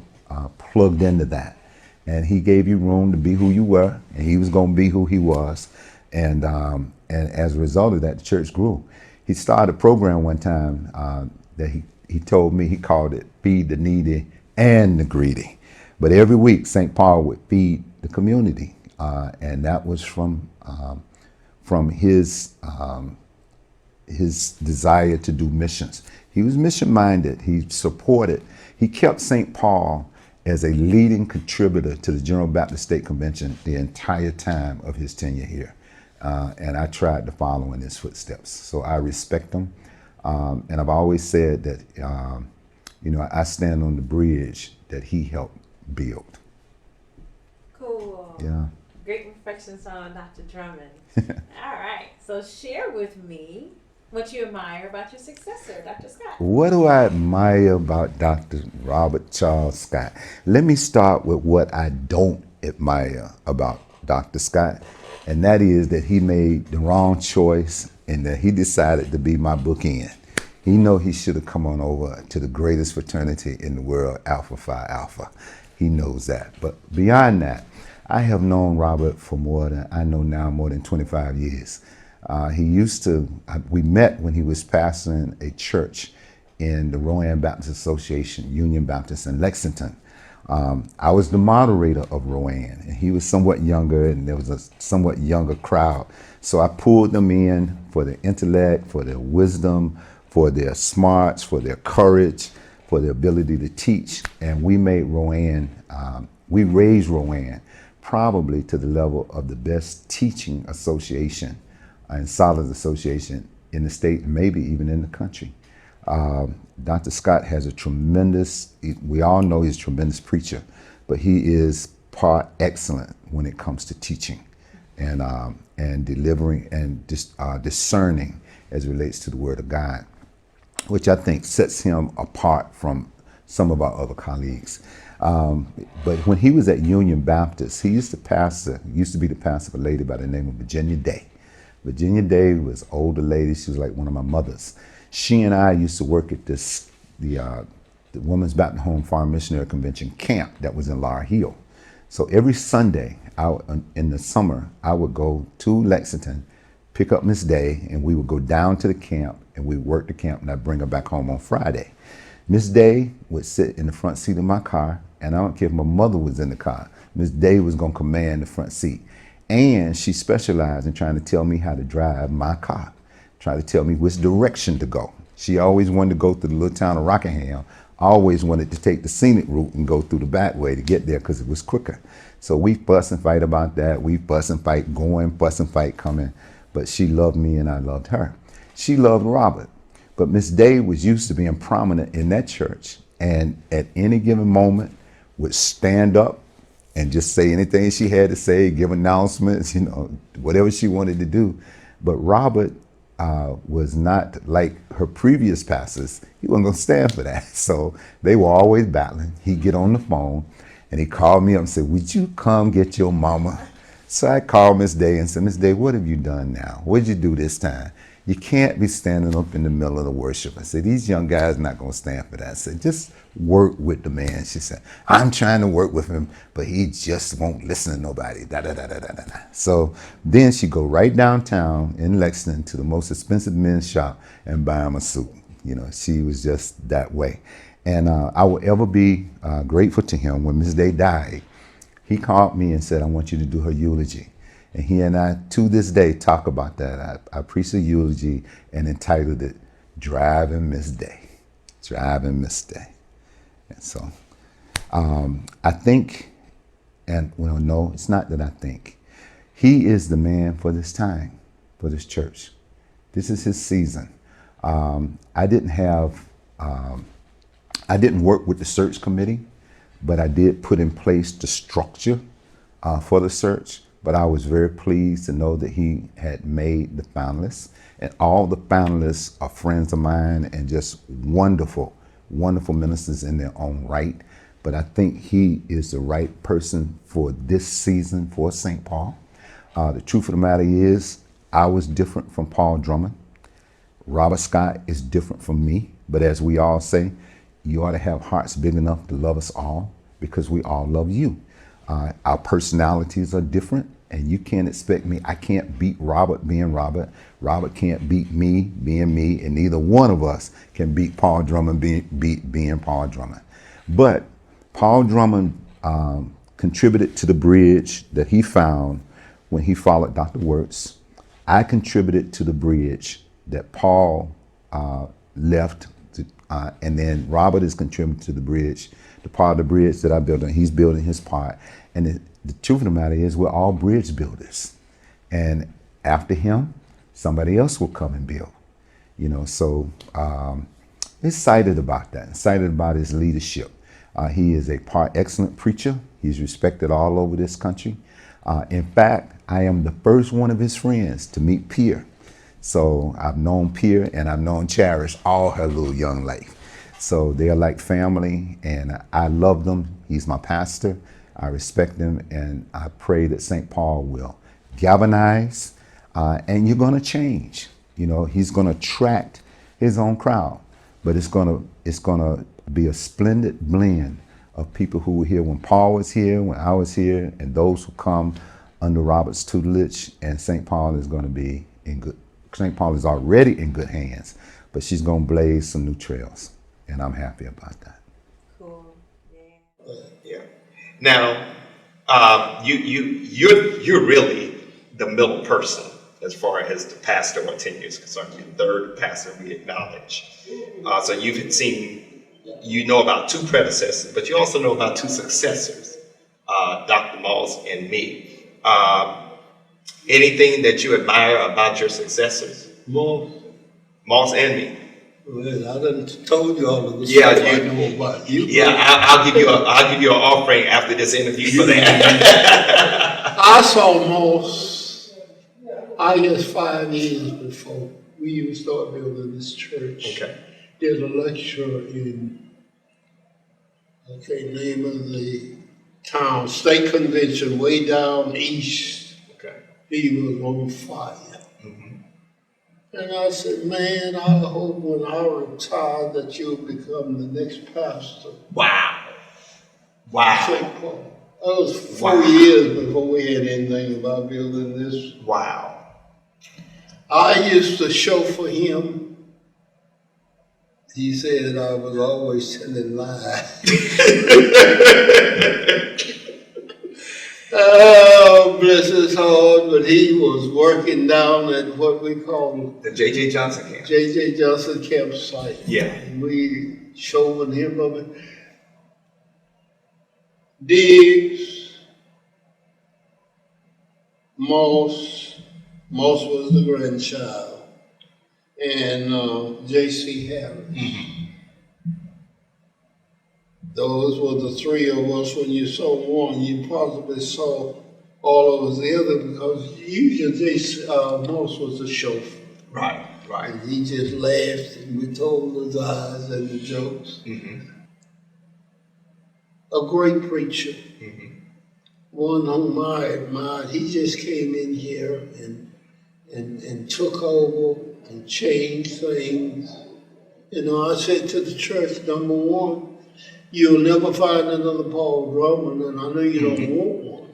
plugged into that. And he gave you room to be who you were, and he was going to be who he was. And as a result of that, the church grew. He started a program one time that he told me, he called it Feed the Needy and the Greedy. But every week, St. Paul would feed the community. And that was from his desire to do missions. He was mission minded. He supported. He kept St. Paul as a leading contributor to the General Baptist State Convention the entire time of his tenure here. And I tried to follow in his footsteps. So I respect him. And I've always said that, I stand on the bridge that he helped build. Cool. Yeah. Great reflections on Dr. Drummond. All right. So share with me what you admire about your successor, Dr. Scott. What do I admire about Dr. Robert Charles Scott? Let me start with what I don't admire about Dr. Scott, and that is that he made the wrong choice and that he decided to be my bookend. He know he should have come on over to the greatest fraternity in the world, Alpha Phi Alpha. He knows that. But beyond that, I have known Robert for more than 25 years. We met when he was pastoring a church in the Rowan Baptist Association, Union Baptist in Lexington. I was the moderator of Rowan, and he was somewhat younger, and there was a somewhat younger crowd. So I pulled them in for their intellect, for their wisdom, for their smarts, for their courage, for their ability to teach. And we made Rowan, we raised Rowan probably to the level of the best teaching association and solid association in the state, and maybe even in the country. Dr. Scott has we all know he's a tremendous preacher, but he is par excellent when it comes to teaching and delivering and discerning as it relates to the Word of God, which I think sets him apart from some of our other colleagues. But when he was at Union Baptist, he used to be the pastor of a lady by the name of Virginia Day. Virginia Day was an older lady. She was like one of my mothers. She and I used to work at the Women's Baptist Home Farm Missionary Convention camp that was in Laurel Hill. So every Sunday in the summer, I would go to Lexington, pick up Miss Day, and we would go down to the camp and we work the camp, and I'd bring her back home on Friday. Miss Day would sit in the front seat of my car, and I don't care if my mother was in the car. Miss Day was going to command the front seat. And she specialized in trying to tell me how to drive my car, trying to tell me which direction to go. She always wanted to go through the little town of Rockingham, always wanted to take the scenic route and go through the back way to get there because it was quicker. So we fuss and fight about that. We fuss and fight going, fuss and fight coming. But she loved me and I loved her. She loved Robert. But Miss Day was used to being prominent in that church, and at any given moment would stand up and just say anything she had to say, give announcements, whatever she wanted to do. But Robert was not like her previous pastors. He wasn't going to stand for that. So they were always battling. He'd get on the phone and he called me up and said, "Would you come get your mama?" So I called Miss Day and said, "Miss Day, what have you done now? What did you do this time? You can't be standing up in the middle of the worship." I said, "These young guys are not going to stand for that." I said, "Just work with the man." She said, "I'm trying to work with him, but he just won't listen to nobody." Da, da, da, da, da, da. So then she go right downtown in Lexington to the most expensive men's shop and buy him a suit. She was just that way. And I will ever be grateful to him. When Miss Day died, he called me and said, "I want you to do her eulogy." And he and I, to this day, talk about that. I preached a eulogy and entitled it, "Driving Miss Day." Driving Miss Day. And so I think, no, it's not that I think. He is the man for this time, for this church. This is his season. I didn't work with the search committee, but I did put in place the structure for the search. But I was very pleased to know that he had made the finalists, and all the finalists are friends of mine and just wonderful, wonderful ministers in their own right. But I think he is the right person for this season for St. Paul. The truth of the matter is, I was different from Paul Drummond. Robert Scott is different from me. But as we all say, you ought to have hearts big enough to love us all because we all love you. Our personalities are different, and you can't expect me. I can't beat Robert being Robert. Robert can't beat me being me, and neither one of us can beat Paul Drummond being Paul Drummond. But Paul Drummond contributed to the bridge that he found when he followed Dr. Wirtz. I contributed to the bridge that Paul left, and then Robert is contributing to the bridge, the part of the bridge that I built, and he's building his part. And the truth of the matter is, we're all bridge builders. And after him, somebody else will come and build. You know, so excited about that, excited about his leadership. He is a excellent preacher. He's respected all over this country. In fact, I am the first one of his friends to meet Pierre. So I've known Pierre and I've known Cherish all her little young life. So they're like family, and I love them. He's my pastor. I respect him, and I pray that St. Paul will galvanize, and you're going to change. You know, he's going to attract his own crowd, but it's going to be a splendid blend of people who were here when Paul was here, when I was here, and those who come under Robert's tutelage. And St. Paul is going to be in good. St. Paul is already in good hands, but she's going to blaze some new trails, and I'm happy about that. Cool. Yeah. Yeah. Now, you're really the middle person as far as the pastor or tenure is concerned. You're the third pastor we acknowledge. So you know about two predecessors, but you also know about two successors, Dr. Moss and me. Anything that you admire about your successors? Moss and me. Well, I done told you all of the Yeah, stuff I know about you. Yeah, I'll give you an offering after this interview for that. I saw Moss, I guess 5 years before we even started building this church. Okay. There's a lecture in, I can't name of the town, state convention way down east. Okay. He was on fire. And I said, man, I hope when I retire that you'll become the next pastor. Wow. St. Paul. That was 4 years before we had anything about building this. Wow. I used to chauffeur him. He said I was always telling lies. Oh, bless his heart, but he was working down at what we call The J.J. Johnson camp. J.J. Johnson campsite. Yeah. And we showed him of it. Diggs, Moss was the grandchild, and J.C. Harris. Those were the three of us. When you saw one, you possibly saw all of us the other, because usually Moss was the chauffeur. Right. And he just laughed, and we told the lies and the jokes. A great preacher. One whom I admired. He just came in here and took over and changed things. You know, I said to the church, number one, you'll never find another Paul Drummond, and I know you don't want one.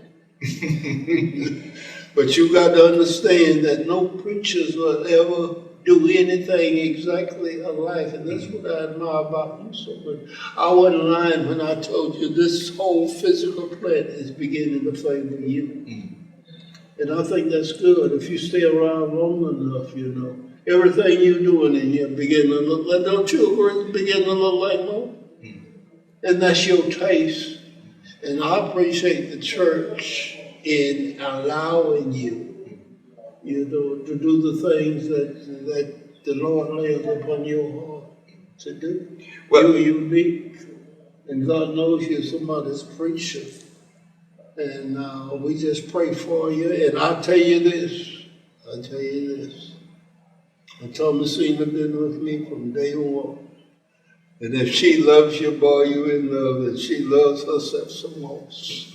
But you got to understand that no preachers will ever do anything exactly alike, and that's what I admire about you so much. I wasn't lying when I told you this whole physical plant is beginning to favor you. And I think that's good if you stay around long enough, you know. Everything you're doing in here beginning to look like, don't you agree, begin to look like more? And that's your taste. And I appreciate the church in allowing you, you know, to do the things that the Lord lays upon your heart to do. Well, you're unique, and God knows you're somebody's preacher. And we just pray for you. And I'll tell you this. Thomasina been with me from day one. And if she loves you, boy, you in love, and she loves herself some most.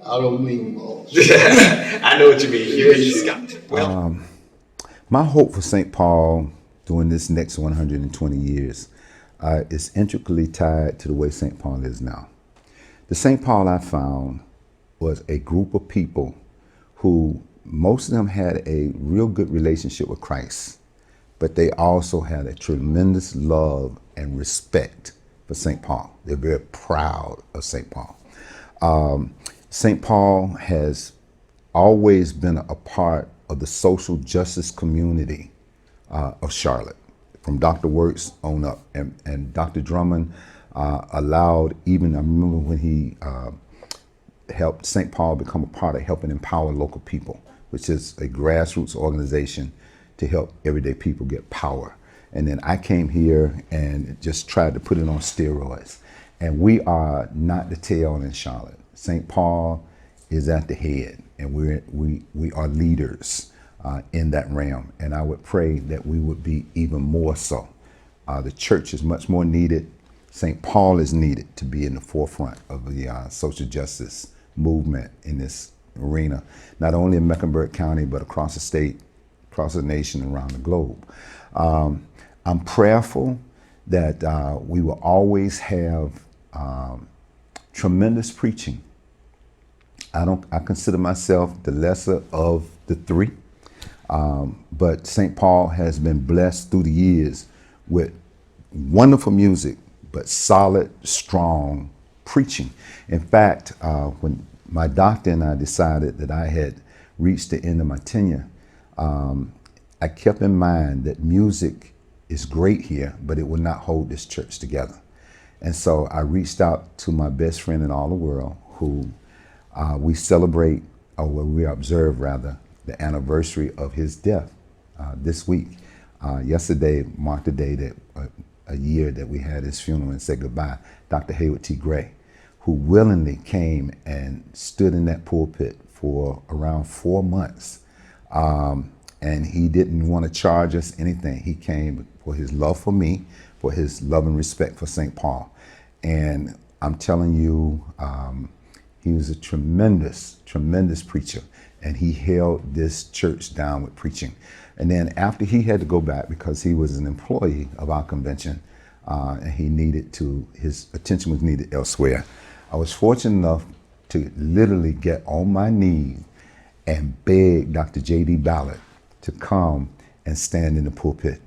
I don't mean most. I know what you mean. You mean Scott. My hope for St. Paul during this next 120 years is intricately tied to the way St. Paul is now. The St. Paul I found was a group of people who most of them had a real good relationship with Christ, but they also had a tremendous love and respect for St. Paul. They're very proud of St. Paul. St. Paul has always been a part of the social justice community of Charlotte, from Dr. Works on up. And Dr. Drummond allowed, even I remember when he helped St. Paul become a part of helping empower local people, which is a grassroots organization to help everyday people get power. And then I came here and just tried to put it on steroids. And we are not the tail in Charlotte. St. Paul is at the head, and we are leaders in that realm. And I would pray that we would be even more so. The church is much more needed. St. Paul is needed to be in the forefront of the social justice movement in this arena, not only in Mecklenburg County, but across the state, across the nation, around the globe. I'm prayerful that we will always have tremendous preaching. I consider myself the lesser of the three, but St. Paul has been blessed through the years with wonderful music, but solid, strong preaching. In fact, when my doctor and I decided that I had reached the end of my tenure, I kept in mind that music is great here, but it will not hold this church together. And so I reached out to my best friend in all the world, who we celebrate, or we observe rather, the anniversary of his death this week. Yesterday marked the day that a year that we had his funeral and said goodbye. Dr. Hayward T. Gray, who willingly came and stood in that pulpit for around 4 months. And he didn't want to charge us anything. He came for his love for me, for his love and respect for St. Paul. And I'm telling you, he was a tremendous, tremendous preacher. And he held this church down with preaching. And then after he had to go back because he was an employee of our convention, and his attention was needed elsewhere, I was fortunate enough to literally get on my knees and beg Dr. J.D. Ballard to come and stand in the pulpit.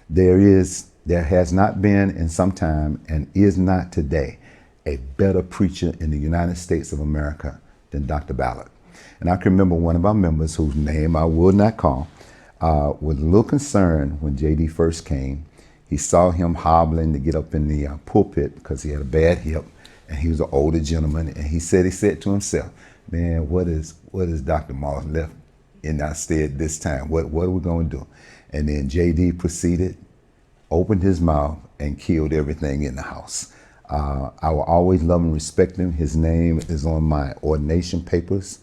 There has not been in some time, and is not today, a better preacher in the United States of America than Dr. Ballard. And I can remember one of our members, whose name I will not call, was a little concerned when JD first came. He saw him hobbling to get up in the pulpit because he had a bad hip, and he was an older gentleman. And he said to himself, "Man, what is Dr. Moss left in our stead this time? What are we going to do?" And then JD proceeded, opened his mouth, and killed everything in the house. I will always love and respect him. His name is on my ordination papers.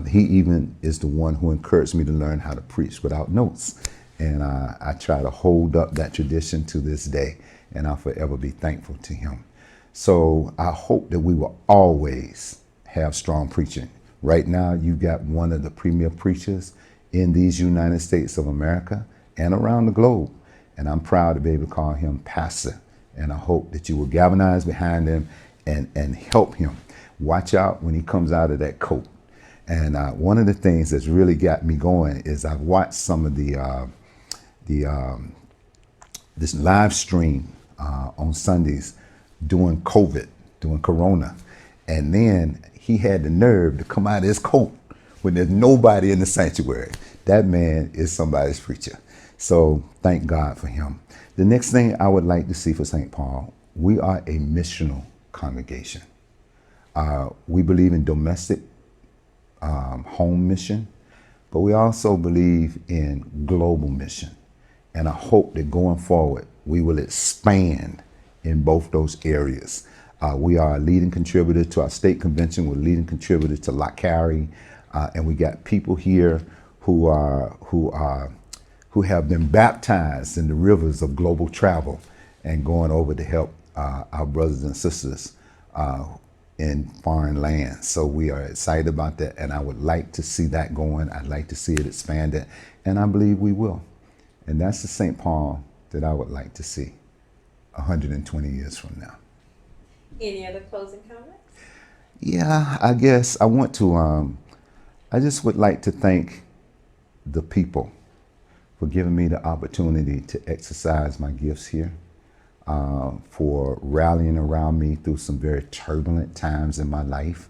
He even is the one who encouraged me to learn how to preach without notes. And I try to hold up that tradition to this day, and I'll forever be thankful to him. So I hope that we will always have strong preaching. Right now, you've got one of the premier preachers in these United States of America and around the globe. And I'm proud to be able to call him pastor. And I hope that you will galvanize behind him and help him. Watch out when he comes out of that coat. And one of the things that's really got me going is I've watched some of this live stream on Sundays during COVID, during Corona. And then he had the nerve to come out of his coat when there's nobody in the sanctuary. That man is somebody's preacher. So thank God for him. The next thing I would like to see for St. Paul, we are a missional congregation. We believe in domestic home mission, but we also believe in global mission. And I hope that going forward, we will expand in both those areas. We are a leading contributor to our state convention. We're a leading contributor to La Carrie, and we got people here who have been baptized in the rivers of global travel and going over to help our brothers and sisters in foreign lands. So we are excited about that, and I would like to see that going. I'd like to see it expanded, and I believe we will. And that's the St. Paul that I would like to see 120 years from now. Any other closing comments? Yeah, I guess I want to, I just would like to thank the people for giving me the opportunity to exercise my gifts here, for rallying around me through some very turbulent times in my life,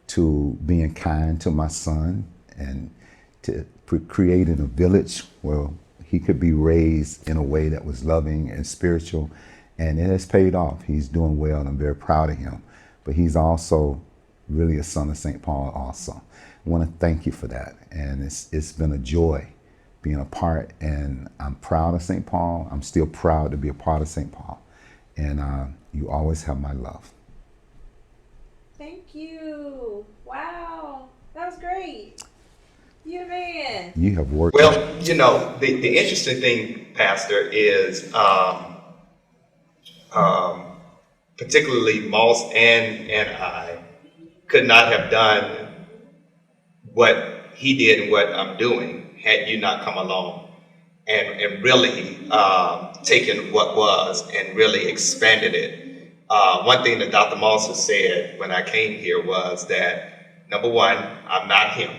to being kind to my son, and to creating a village where he could be raised in a way that was loving and spiritual. And it has paid off. He's doing well, and I'm very proud of him. But he's also really a son of St. Paul also. I want to thank you for that. And it's been a joy being a part, and I'm proud of St. Paul. I'm still proud to be a part of St. Paul. And you always have my love. Thank you. Wow, that was great. You the man. You have worked. Well, you know, the interesting thing, Pastor, is particularly Moss and I could not have done what he did and what I'm doing had you not come along and really taken what was and really expanded it. One thing that Dr. Moss has said when I came here was that, number one, I'm not him.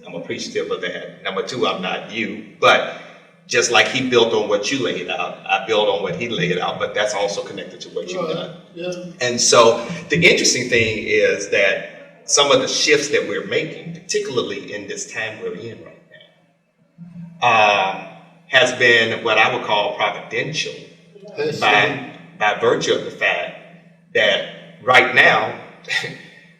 I'm appreciative of that. Number two, I'm not you. But just like he built on what you laid out, I built on what he laid out, but that's also connected to what you've done. Yeah. And so the interesting thing is that some of the shifts that we're making, particularly in this time we're in right now, has been what I would call providential by virtue of the fact that right now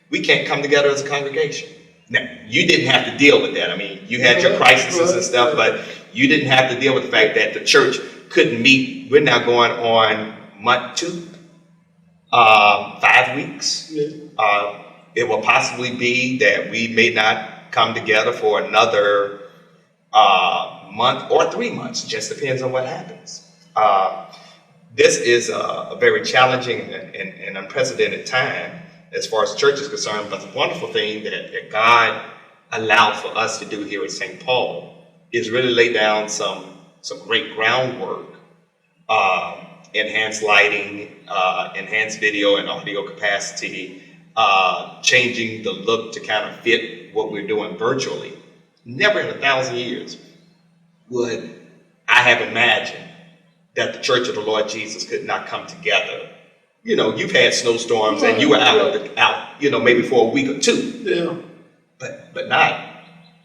we can't come together as a congregation. Now, you didn't have to deal with that. I mean, you had your crises and stuff, but you didn't have to deal with the fact that the church couldn't meet. We're now going on month 2, 5 weeks. Yeah. It will possibly be that we may not come together for another month or 3 months. It just depends on what happens. This is a very challenging and unprecedented time as far as the church is concerned, but the wonderful thing that God allowed for us to do here at St. Paul is really lay down some great groundwork, enhanced lighting, enhanced video and audio capacity, changing the look to kind of fit what we're doing virtually. Never in 1,000 years would I have imagined that the Church of the Lord Jesus could not come together. You know, you've had snowstorms and you were out, you know, maybe for a week or 2. Yeah. But not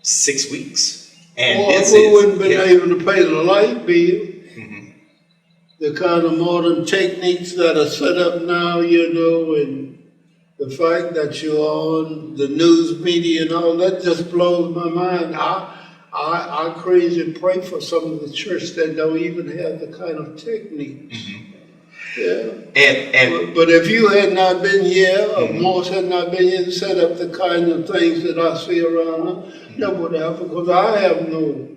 6 weeks. And Well, this we is wouldn't been able to pay the light bill. Mhm. The kind of modern techniques that are set up now, you know, and the fact that you're on the news media and all that just blows my mind. I crazy pray for some of the church that don't even have the kind of techniques. Yeah. and But if you had not been here, or Morse had not been here to set up the kind of things that I see around, that would happen, because I have no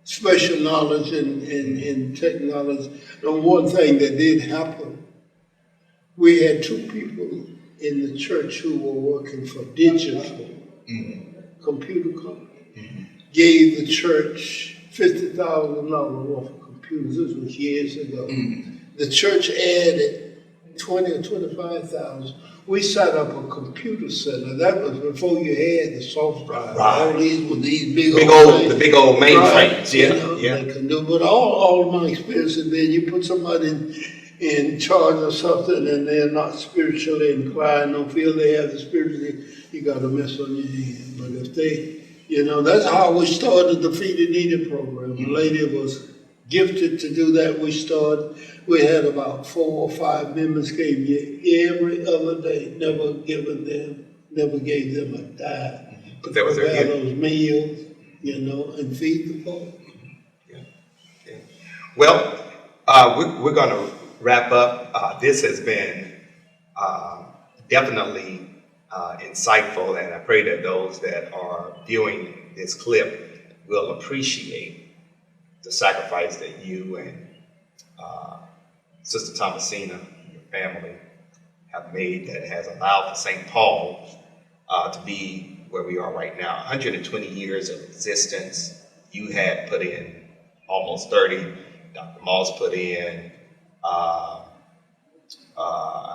special knowledge in technology. And one thing that did happen, we had 2 people in the church who were working for digital computer company. Gave the church $50,000 worth of computers. This was years ago. The church added 20 or 25,000. We set up a computer center. That was before you had the soft drive. Right. All these were these the big old mainframes. you Yeah, know, yeah. They can do. But all my experience has been you put somebody in charge of something and they're not spiritually inclined, don't feel they have the spirit, you got a mess on your hand. But if they, you know, that's how we started the Feed the Needy program. The lady was gifted to do that. We had about 4 or 5 members came here every other day, never gave them a dime. But that was their Prepare gift. those meals, you know, and feed the poor. Yeah. Well, we're going to wrap up. This has been definitely insightful, and I pray that those that are viewing this clip will appreciate the sacrifice that you and Sister Thomasina and your family have made that has allowed for St. Paul to be where we are right now. 120 years of existence, you had put in almost 30. Dr. Moss put in, I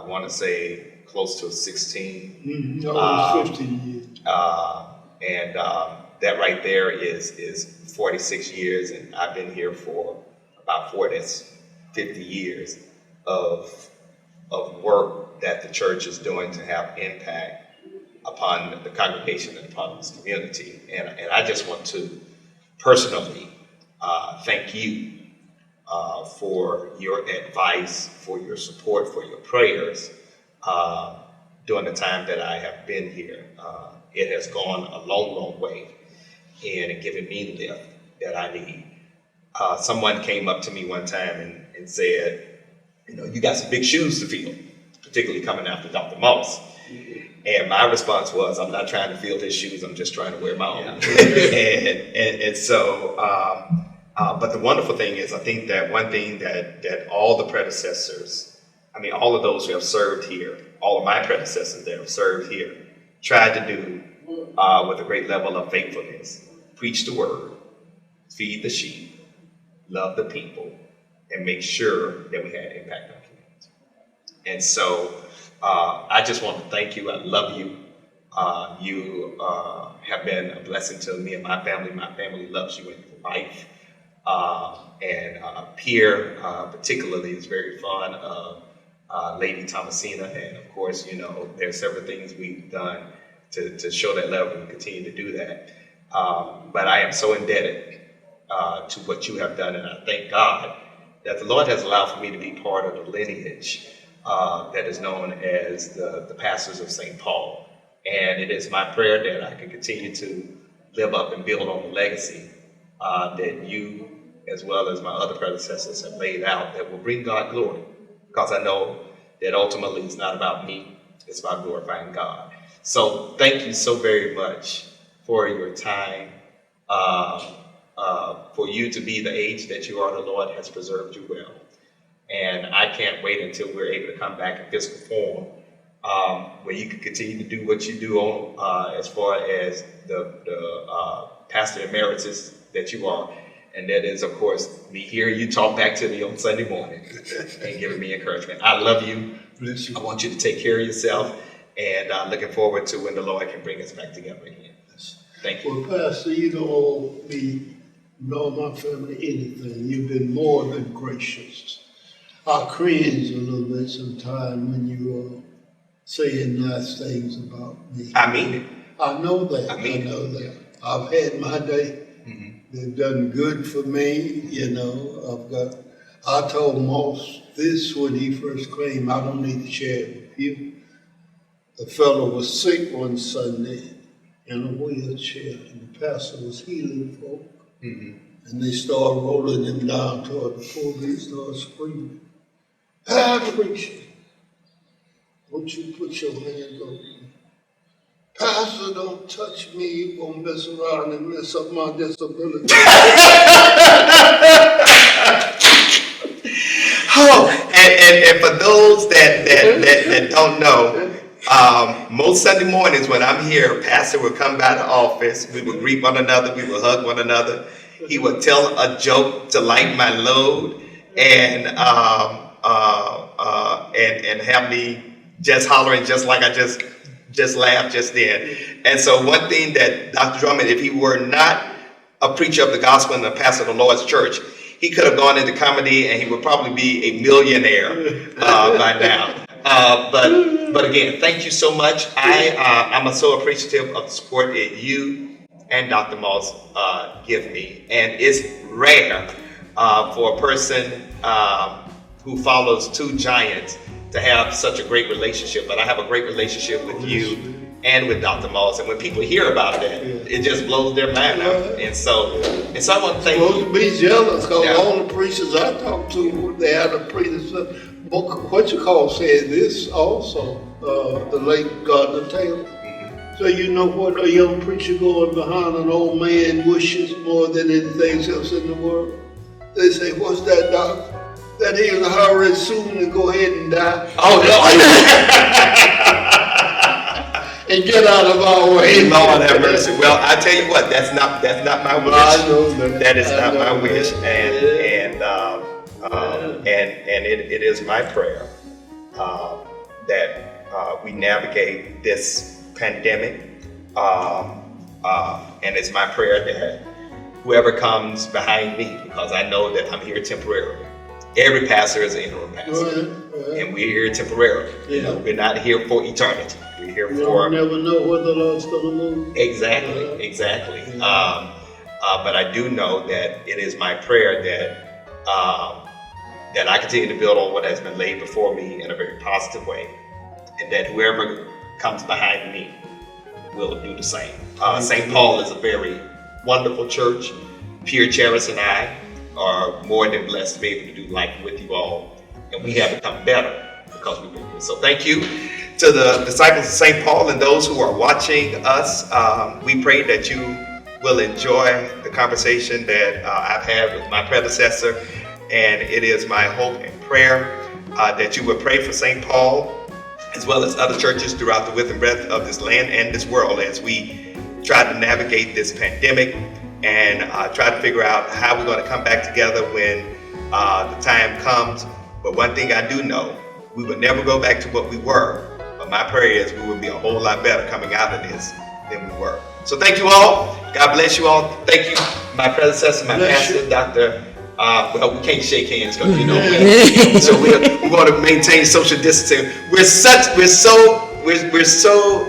want to say close to 16. Almost 15 years. That right there is 46 years, and I've been here for about 50 years of work that the church is doing to have impact upon the congregation and upon this community. And I just want to personally thank you for your advice, for your support, for your prayers during the time that I have been here. It has gone a long, long way in giving me the lift that I need. Someone came up to me one time and said, you got some big shoes to fill, particularly coming after Dr. Moss. And my response was, I'm not trying to fill his shoes, I'm just trying to wear my own. But the wonderful thing is, I think that one thing that all the predecessors, all of those who have served here, all of my predecessors that have served here, tried to do with a great level of faithfulness: preach the word, feed the sheep, love the people, and make sure that we had impact on the community. And so I just want to thank you. I love you. You have been a blessing to me and my family. My family loves you and your wife. Pierre particularly is very fond of Lady Thomasina. And of course, there's several things we've done to show that love, and continue to do that. But I am so indebted to what you have done, and I thank God that the Lord has allowed for me to be part of the lineage that is known as the pastors of St. Paul. And it is my prayer that I can continue to live up and build on the legacy that you, as well as my other predecessors, have laid out, that will bring God glory. Because I know that ultimately it's not about me, it's about glorifying God. So thank you so very much for your time. For you to be the age that you are, the Lord has preserved you well. And I can't wait until we're able to come back in physical form, where you can continue to do what you do on as far as the pastor emeritus that you are. And that is, of course, me hearing you talk back to me on Sunday morning and giving me encouragement. I love you. Bless you. I want you to take care of yourself, and looking forward to when the Lord can bring us back together again. Thank you. Well, Pastor, you don't owe me nor my family anything. You've been more than gracious. I cringe a little bit sometimes when you are saying nice things about me. I mean it. I know that. I mean know that. I've had my day. Mm-hmm. They've done good for me. I told Moss this when he first came. I don't need to share it with you. The fellow was sick one Sunday in a wheelchair, and the pastor was healing folk. Mm-hmm. And they started rolling him down toward the pulpit. He started screaming, "Preacher, don't you put your hands on me. Pastor, don't touch me. You're going to mess around and mess up my disability." And for those that don't know, most Sunday mornings when I'm here, Pastor would come by the office. We would greet one another. We would hug one another. He would tell a joke to lighten my load, and have me just hollering just like I just laughed just then. And so one thing that Dr. Drummond, if he were not a preacher of the gospel and a pastor of the Lord's church, he could have gone into comedy and he would probably be a millionaire by now. But again, thank you so much. I'm so appreciative of the support that you and Dr. Moss give me. And it's rare for a person who follows two giants to have such a great relationship. But I have a great relationship with you and with Dr. Moss. And when people hear about that, it just blows their mind out. And so I want to thank you. Supposed to be jealous because all the preachers I talked to, they had a predecessor. What you call said this also, the late Gardner Taylor. So you know what, a young preacher going behind an old man wishes more than anything else in the world. They say, "What's that, doc? That he'll hurry soon and go ahead and die." Oh, no. and get out of our way. Lord have mercy. Well, I tell you what, that's not my wish. I know that. That is I not know my wish, that. and it is my prayer that we navigate this pandemic, and it's my prayer that whoever comes behind me, because I know that I'm here temporarily. Every pastor is an interim pastor, and we're here temporarily. You know, we're not here for eternity. We're here for. You never know where the Lord's going to move. Exactly. But I do know that it is my prayer that I continue to build on what has been laid before me in a very positive way, and that whoever comes behind me will do the same. St. Paul is a very wonderful church. Pierre Charis and I are more than blessed to be able to do life with you all, and we have become better because we've been here. So thank you to the disciples of St. Paul and those who are watching us. We pray that you will enjoy the conversation that I've had with my predecessor, and it is my hope and prayer that you will pray for St. Paul as well as other churches throughout the width and breadth of this land and this world as we try to navigate this pandemic and try to figure out how we're going to come back together when the time comes. But one thing I do know, we will never go back to what we were, but my prayer is we will be a whole lot better coming out of this than we were. So thank you all. God bless you all. Thank you, my predecessor, my pastor, Dr. Well, we can't shake hands because so we want to maintain social distancing. We're so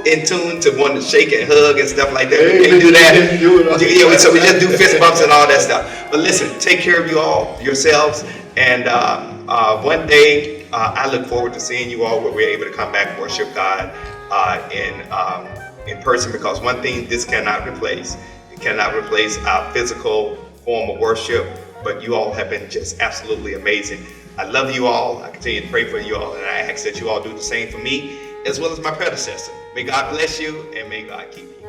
in tune to want to shake and hug and stuff like that. We can't do that. So we just do fist bumps and all that stuff. But listen, take care of you all, yourselves, and one day I look forward to seeing you all where we're able to come back and worship God in person, because one thing this cannot replace. It cannot replace our physical form of worship. But you all have been just absolutely amazing. I love you all. I continue to pray for you all, and I ask that you all do the same for me, as well as my predecessor. May God bless you, and may God keep you.